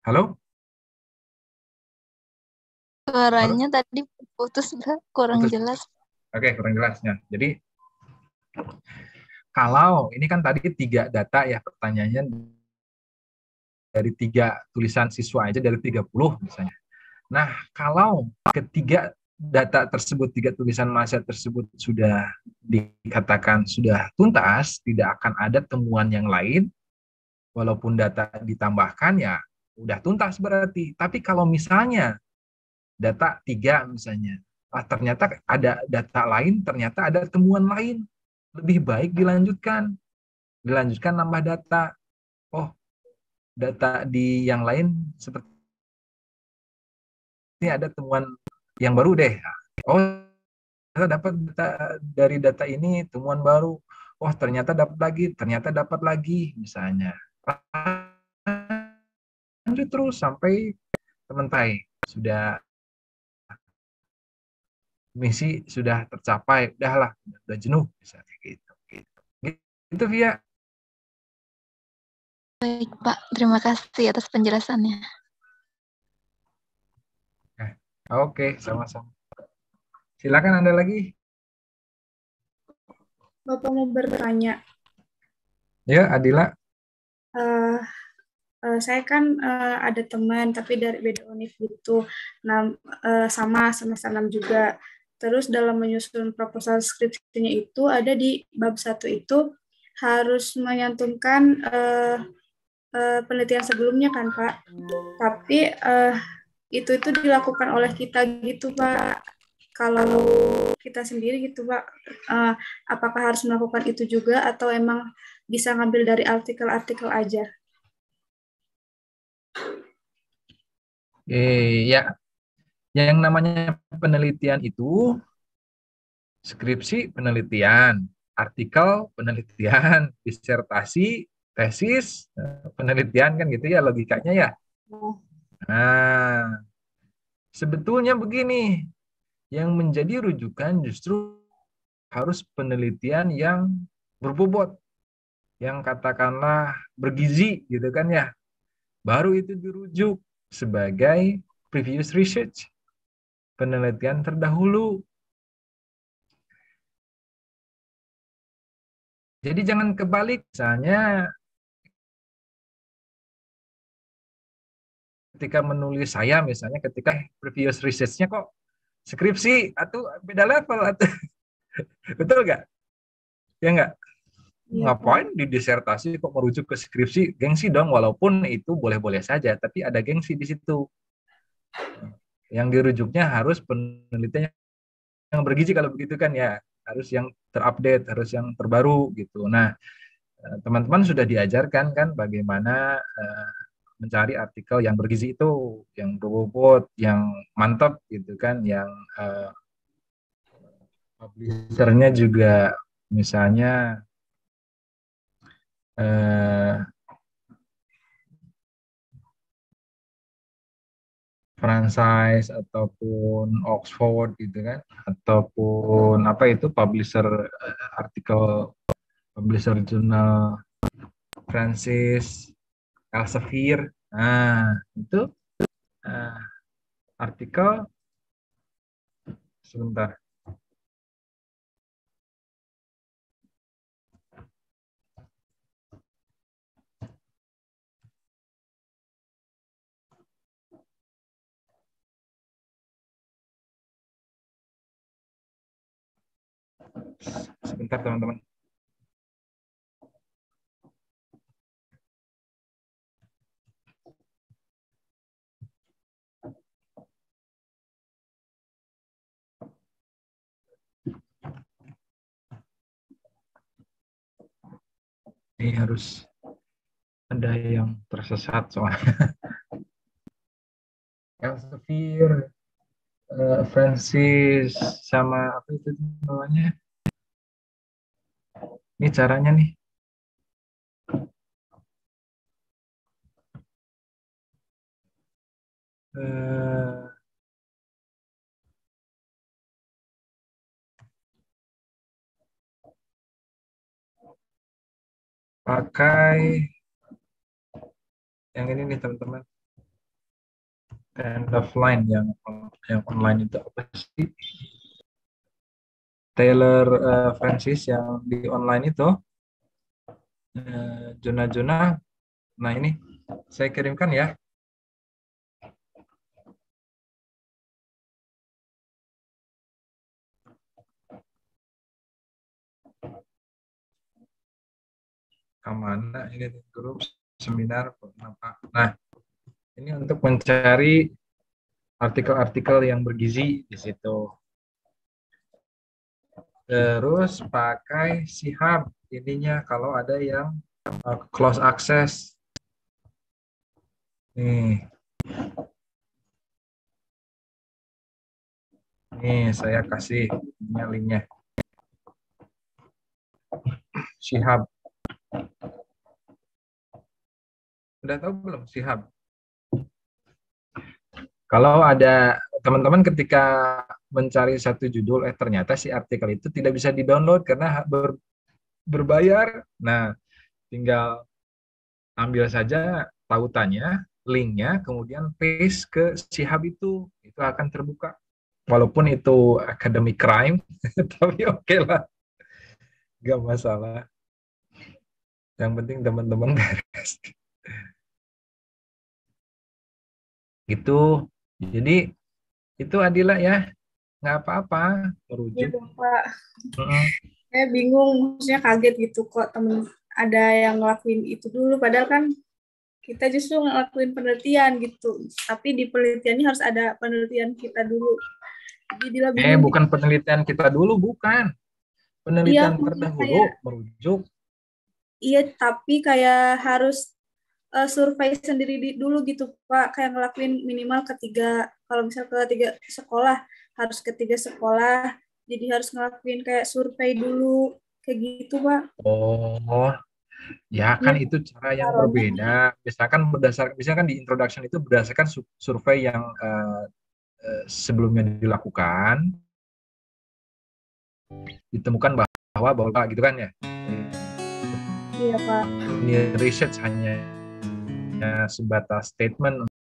Halo? Halo? Suaranya tadi putus, Mbak, kurang Putus. jelas. Oke, kurang jelasnya. Jadi, kalau ini kan tadi tiga data ya pertanyaannya dari tiga tulisan siswa aja dari 30 misalnya. Nah, kalau ketiga data tersebut, tiga tulisan mahasiswa tersebut sudah dikatakan sudah tuntas, tidak akan ada temuan yang lain, walaupun data ditambahkan ya udah tuntas berarti. Tapi kalau misalnya data tiga misalnya, ternyata ada data lain, ternyata ada temuan lain, lebih baik dilanjutkan nambah data. Oh, data di yang lain seperti ini ada temuan yang baru deh. Oh, kita dapat data dari data ini temuan baru. Oh, ternyata dapat lagi misalnya. Lanjut terus sampai teman-teman sudah misi sudah tercapai, udahlah, udah jenuh misalnya gitu. Gitu Via. Baik, Pak. Terima kasih atas penjelasannya. Nah, oke, sama-sama. Silakan Anda lagi. Bapak mau bertanya. Ya, Adila. Eh, saya kan ada teman tapi dari beda univ gitu. Nah, sama semester 6 juga. Terus dalam menyusun proposal skripsinya itu ada di bab satu itu harus menyantumkan penelitian sebelumnya kan, Pak. Tapi itu dilakukan oleh kita gitu, Pak. Kalau kita sendiri gitu, Pak, eh, apakah harus melakukan itu juga atau emang bisa ngambil dari artikel-artikel aja? Ya, yang namanya penelitian itu skripsi penelitian, artikel penelitian, disertasi, tesis, penelitian kan gitu ya logikanya ya. Nah, sebetulnya begini, yang menjadi rujukan justru harus penelitian yang berbobot, yang katakanlah bergizi gitu kan ya. Baru itu dirujuk sebagai previous research, penelitian terdahulu. Jadi jangan kebalik, misalnya ketika menulis saya misalnya ketika previous research-nya kok skripsi atau beda level atau betul nggak? Ya nggak? Iya, Pak. Ngapain di disertasi kok merujuk ke skripsi? Gengsi dong, walaupun itu boleh-boleh saja, tapi ada gengsi di situ. Yang dirujuknya harus penelitian yang bergizi kalau begitu kan ya, harus yang terupdate, harus yang terbaru gitu. Nah, teman-teman sudah diajarkan kan bagaimana mencari artikel yang bergizi itu, yang berbobot, yang mantap gitu kan, yang publishernya juga misalnya eh, franchise ataupun Oxford gitu kan, ataupun apa itu publisher artikel publisher jurnal Francis Elsevier. Nah, itu eh, artikel sebentar. Sebentar teman-teman. Ini harus ada yang tersesat soalnya. Elsevier, Francis, sama apa itu namanya? Ini caranya nih. Eh, pakai yang ini nih teman-teman. and offline. Yang online itu apa sih? Taylor Francis yang di online itu, zona-zona. Nah ini saya kirimkan ya. Kemana ini grup seminar apa? Nah ini untuk mencari artikel-artikel yang bergizi di situ. Terus pakai Sihab ininya kalau ada yang close access. Nih. Nih saya kasih linknya. Sihab. Udah tahu belum Sihab? Kalau ada teman-teman ketika mencari satu judul, ternyata si artikel itu tidak bisa di-download karena berbayar. Nah, tinggal ambil saja tautannya, linknya, kemudian paste ke Sihab itu akan terbuka. Walaupun itu academic crime, tapi oke lah, nggak masalah. Yang penting teman-teman beres. Gitu. Jadi itu Adila ya, nggak apa-apa Iya merujuk. dong, Pak. Saya bingung, maksudnya kaget gitu kok temen ada yang ngelakuin itu dulu, padahal kan kita justru ngelakuin penelitian gitu. Tapi di penelitiannya harus ada penelitian kita dulu. Jadi Dila bingung. Bukan penelitian kita dulu, bukan. Iya, Penelitian terdahulu merujuk. Iya, tapi kayak harus survei sendiri dulu gitu, Pak. Kayak ngelakuin minimal kalau misal ketiga sekolah, harus ketiga sekolah. Jadi harus ngelakuin kayak survei dulu. Kayak gitu, Pak. Oh, ya kan Iya, itu cara yang berbeda. Misalkan di introduction itu berdasarkan survei yang sebelumnya dilakukan, ditemukan bahwa gitu kan ya. Iya, Pak. Ini research hanya sebatas statement